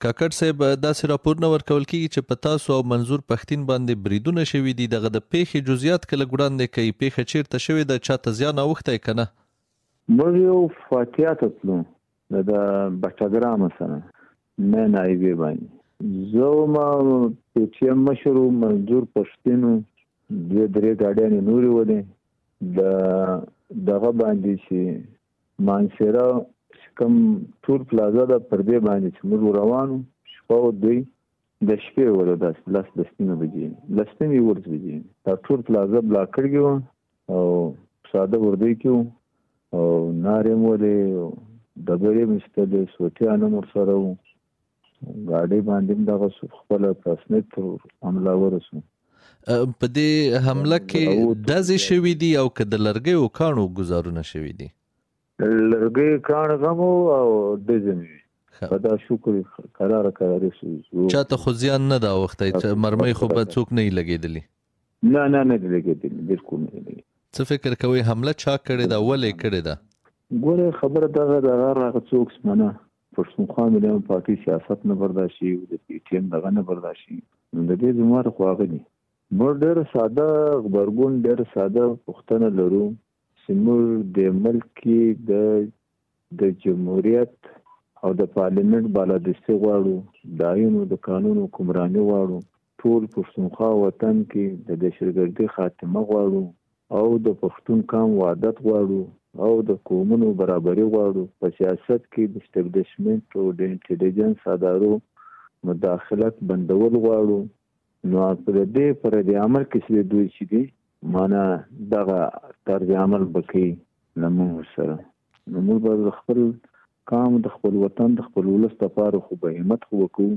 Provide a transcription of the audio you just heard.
کاکړ صاحب داسې راپورونه ورکول کیږي چې په تاسو او منظور پښتين باندې بریدونه شوي دي. دغه د پیښې جزئیات کله وړاندې کوي؟ پیښه چیرته شوې ده؟ چاته زیان اوښتی که نه؟ موږ یو فاتحه ته تلو د بټګرام سره مین هایوې باندې. زه ما PTM مشر منظور پښتين 2-3 ګاډیانې نورې ولې دغه باندې چې مانسیرا کوم ټول پلازا د پردې باندې چې موږ روانو شپه دوی د شپې ولا د 10 بجې لسنې ورځې دا ټول پلازا بلاک کړی او ساده ورده کېو او نارې مولې دبرې مستل سوتیانه مر سره غاډي باندې دغه خپل پرسنت حمله ورسو. په دې حمله کې دازې شوي دي او که د لرګیو کاڼو ګزارونه شوي دي؟ لرګي کاڼ غمو او دزمي په دا شکر قرار شو. چاته خو زیان نه دا وخته مرمۍ خو به څوک نه لګېدلی؟ نه لګېدلی، بالکل نه لګېدلی. څه فکر کوئ حمله چا کړې ده؟ ولې کړې ده؟ ګوره خبره دغه راغه څوک سمنه پښتونخوا ملي پارټي سیاست نه برداشت شي، د PTM دغه نه برداشت شي. نو د دې زموږ خو هغه دي موږ ډېر ساده غبرګون ډېر ساده پوښتنه لرو چې موږ د ملک کې د جمهوریت او د پارلیمنت بالادستي غواړو، د آیینو د قانون حکمراني غواړو، ټول پښتونخوا وطن کې د دهشتګردي خاتمه غواړو او د پښتون قام وحدت غواړو او د قومونو برابري غواړو. په سیاست کې د اسټابلیشمنت او د انټيليجنس ادارو مداخلت بندول غواړو. نو پر دې عمل کې چې دوی چې دي معنا دغه طرز عمل بکې نمو سره. نو موږ به خپل قام د خپل وطن د خپل ولس لپاره خو به همت خو وکړو